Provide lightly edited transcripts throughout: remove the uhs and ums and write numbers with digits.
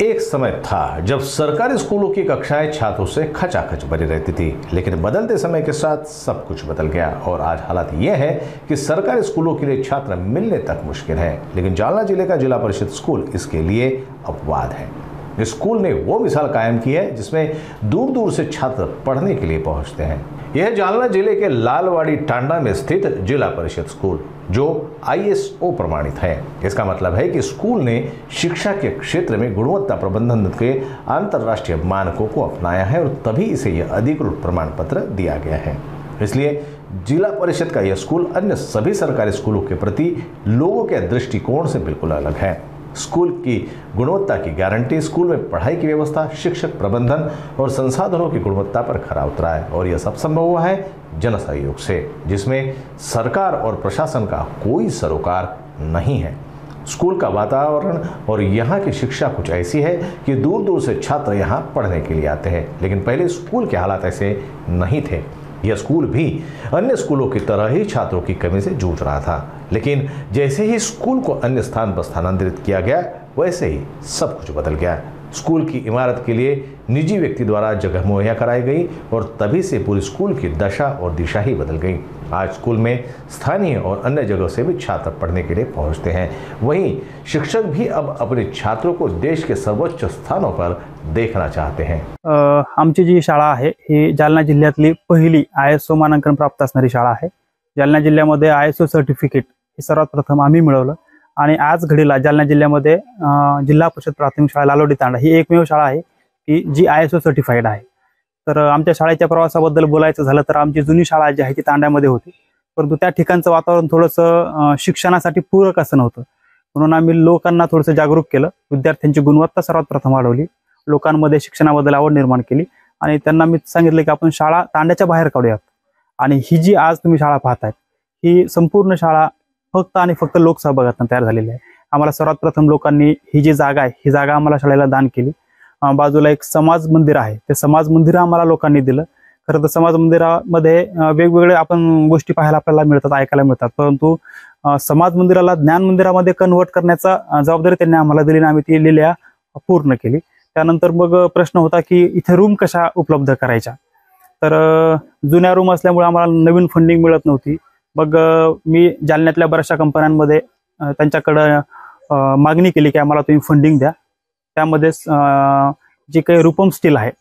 एक समय था जब सरकारी स्कूलों की कक्षाएं छात्रों से खचाखच भरी रहती थी, लेकिन बदलते समय के साथ सब कुछ बदल गया और आज हालात यह है कि सरकारी स्कूलों के लिए छात्र मिलने तक मुश्किल है। लेकिन जालना जिले का जिला परिषद स्कूल इसके लिए अपवाद है। इस स्कूल ने वो मिसाल कायम की है जिसमें दूर दूर से छात्र पढ़ने के लिए पहुंचते हैं। यह जालना जिले के लालवाड़ी टांडा में स्थित जिला परिषद स्कूल जो ISO प्रमाणित है। इसका मतलब है कि स्कूल ने शिक्षा के क्षेत्र में गुणवत्ता प्रबंधन के अंतर्राष्ट्रीय मानकों को अपनाया है और तभी इसे यह अधिकृत प्रमाण पत्र दिया गया है। इसलिए जिला परिषद का यह स्कूल अन्य सभी सरकारी स्कूलों के प्रति लोगों के दृष्टिकोण से बिल्कुल अलग है। स्कूल की गुणवत्ता की गारंटी, स्कूल में पढ़ाई की व्यवस्था, शिक्षक प्रबंधन और संसाधनों की गुणवत्ता पर खरा उतरा है और यह सब संभव हुआ है जन सहयोग से, जिसमें सरकार और प्रशासन का कोई सरोकार नहीं है। स्कूल का वातावरण और यहाँ की शिक्षा कुछ ऐसी है कि दूर दूर से छात्र यहाँ पढ़ने के लिए आते हैं, लेकिन पहले स्कूल के हालात ऐसे नहीं थे। यह स्कूल भी अन्य स्कूलों की तरह ही छात्रों की कमी से जूझ रहा था, लेकिन जैसे ही स्कूल को अन्य स्थान पर स्थानांतरित किया गया वैसे ही सब कुछ बदल गया। स्कूल की इमारत के लिए निजी व्यक्ति द्वारा जगह मुहैया कराई गई और तभी से पूरी स्कूल की दशा और दिशा ही बदल गई। आज स्कूल में स्थानीय और अन्य जगह से भी छात्र पढ़ने के लिए पहुंचते हैं। वहीं शिक्षक भी अब अपने छात्रों को देश के सर्वोच्च स्थानों पर देखना चाहते हैं। आमची जी शाळा आहे ही जालना जिल्ह्यातली पहिली ISO मानांकन प्राप्त असणारी शाळा आहे। जालना जिल्ह्यामध्ये ISO सर्टिफिकेट हे सर्वात प्रथम आम्ही मिळवलं आणि आज घडीला जालना जिल्ह्यामध्ये जिल्हा परिषद प्राथमिक शाळा लालवाडी तांडा ही एकमेव शाळा आहे की जी ISO सर्टिफाईड आहे। तर आमच्या शाळेच्या प्रवासाबद्दल बोलायचं झालं तर आमची जुनी शाळा जी आहे ती तांड्यामध्ये होती, परंतु त्या ठिकाणचं वातावरण थोडंसं शिक्षणासाठी पूरक असं नव्हतं, म्हणून आम्ही लोकांना थोडंसं जागरूक केलं। विद्यार्थ्यांची गुणवत्ता सर्वात प्रथम वाढवली, लोकांमध्ये शिक्षणाबद्दल आवड निर्माण केली आणि त्यांना मी सांगितलं की आपण शाळा तांड्याच्या बाहेर काढूयात। आणि ही जी आज तुम्ही शाळा पाहताय ही संपूर्ण शाळा फक्त आणि फक्त लोकसहभागातून तयार झालेली आहे। आम्हाला सर्वात प्रथम लोकांनी ही जी जागा आहे ही जागा आम्हाला शाळेला दान केली। बाजूला एक समाज मंदिर आहे, ते समाज मंदिर आम्हाला लोकांनी दिलं। खरं तर समाज मंदिरामध्ये वेगवेगळे आपण गोष्टी पाहायला आपल्याला मिळतात, ऐकायला मिळतात, परंतु समाज मंदिराला ज्ञान मंदिरामध्ये कन्वर्ट करण्याचा जबाबदारी त्यांनी आम्हाला दिली आणि आम्ही ती लिहिल्या पूर्ण केली। त्यानंतर मग प्रश्न होता की इथे रूम कशा उपलब्ध करायच्या, तर जुन्या रूम असल्यामुळे आम्हाला नवीन फंडिंग मिळत नव्हती। मग मी जालन्यातल्या बऱ्याचशा कंपन्यांमध्ये त्यांच्याकडे मागणी केली की आम्हाला तुम्ही फंडिंग द्या। त्यामध्ये जे काही रूपम स्टील आहे,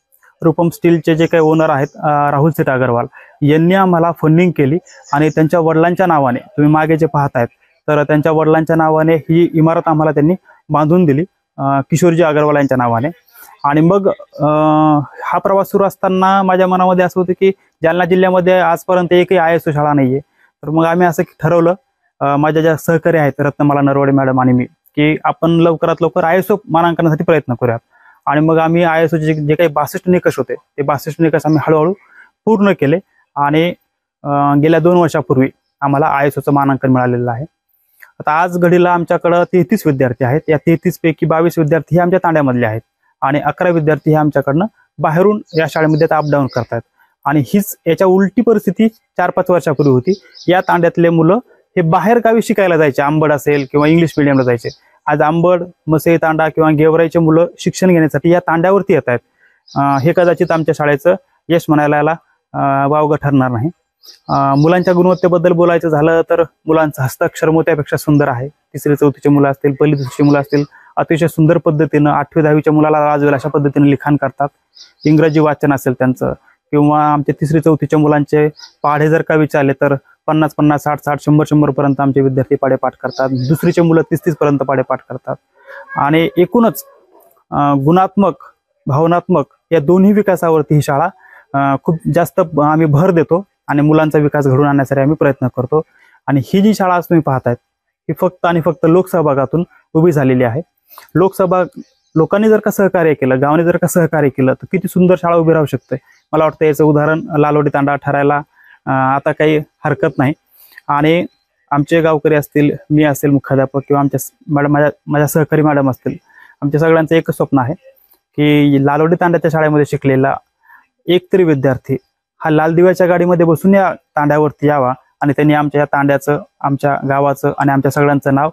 रूपम स्टीलचे जे काही ओनर आहेत राहुल सेठ अग्रवाल यांनी आम्हाला फंडिंग केली आणि त्यांच्या वडिलांच्या नावाने, तुम्ही मागे जे पाहतायत तर त्यांच्या वडिलांच्या नावाने ही इमारत आम्हाला त्यांनी बांधून दिली, किशोरजी अग्रवाल यांच्या नावाने। आणि मग हा प्रवास सुरू असताना माझ्या मनामध्ये असं होतं की जालना जिल्ह्यामध्ये आजपर्यंत एकही ISO शाळा नाहीये, तर मग आम्ही असं ठरवलं, माझ्या ज्या सहकारी आहेत रत्नमाला नरवडे मॅडम आणि मी, की आपण लवकरात लवकर ISO मानांकनासाठी प्रयत्न करूयात। आणि मग आम्ही ISO जे काही 62 निकष होते ते 62 निकष आम्ही हळूहळू पूर्ण केले आणि गेल्या 2 वर्षापूर्वी आम्हाला ISOचं मानांकन मिळालेलं आहे। आता आज घडीला आमच्याकडे 33 विद्यार्थी आहेत। या 33 पैकी 22 विद्यार्थी हे आमच्या तांड्यामधले आहेत आणि 11 विद्यार्थी हे आमच्याकडनं बाहेरून या शाळेमध्ये अपडाऊन करतात। आणि हीच याच्या उलटी परिस्थिती 4-5 वर्षापूर्वी होती। या तांड्यातले मुलं हे बाहेर गावी शिकायला जायचे, अंबड असेल किंवा इंग्लिश मीडियमला जायचे। आज अंबड, मसई तांडा किंवा गेवराईचे मुलं शिक्षण घेण्यासाठी या तांड्यावरती येत आहेत। हे कदाचित आमच्या शाळेचं यश म्हणायला वावगं ठरणार नाही। मुलांच्या गुणवत्तेबद्दल बोलायचं झालं तर मुलांचं हस्ताक्षर मोत्यापेक्षा सुंदर आहे। 3री-4थीचे मुलं असतील, 1ली-2रीचे मुलं असतील, अतिशय सुंदर पद्धतीनं 8वी-10वीच्या मुलाला राजवेल अशा पद्धतीने लिखाण करतात। इंग्रजी वाचन असेल त्यांचं, किंवा आमच्या 3री-4थीच्या मुलांचे पाढे जर का विचारले तर 50-50, 60-60, 100-100 पर्यंत आमचे विद्यार्थी पाढे पाठ करतात। 2रीचे मुलं 30-30 पर्यंत पाढे पाठ करतात। आणि एकूणच गुणात्मक, भावनात्मक या दोन्ही विकासावरती ही शाळा खूप जास्त आम्ही भर देतो आणि मुलांचा विकास घडवून आणण्यासाठी आम्ही प्रयत्न करतो। आणि ही जी शाळा आज तुम्ही पाहतायत ही फक्त आणि फक्त लोकसहभागातून उभी झालेली आहे। लोकांनी जर का सहकार्य केलं, गावाने जर का सहकार्य केलं तर किती सुंदर शाळा उभी राहू शकते। मला वाटतं याचं उदाहरण लालवाडी तांडा ठरायला आता काही हरकत नाही। आणि आमचे गावकरी असतील, मी असेल मुख्याध्यापक किंवा आमच्या मॅडम, माझ्या सहकारी मॅडम असतील, आमच्या सगळ्यांचं एकच स्वप्न आहे की लालवाडी तांड्याच्या शाळेमध्ये शिकलेला एक तरी विद्यार्थी हा लाल दिव्याच्या गाडीमध्ये बसून या तांड्यावरती यावा आणि त्यांनी आमच्या या तांड्याचं, आमच्या गावाचं आणि आमच्या सगळ्यांचं नाव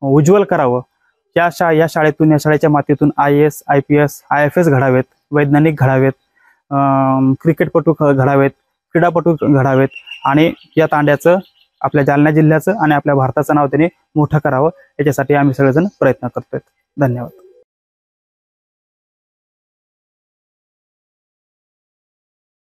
उज्ज्वल करावं या शाळेतून, या शाळेच्या मातीतून IAS, IPS, IFS घडावेत, वैज्ञानिक घडावेत, क्रिकेटपटू घडावेत, क्रीडापटू घडावेत आणि या तांड्याचं, आपल्या जालना जिल्ह्याचं आणि आपल्या भारताचं नाव त्यांनी मोठं करावं, याच्यासाठी आम्ही सगळेजण प्रयत्न करतोय. धन्यवाद.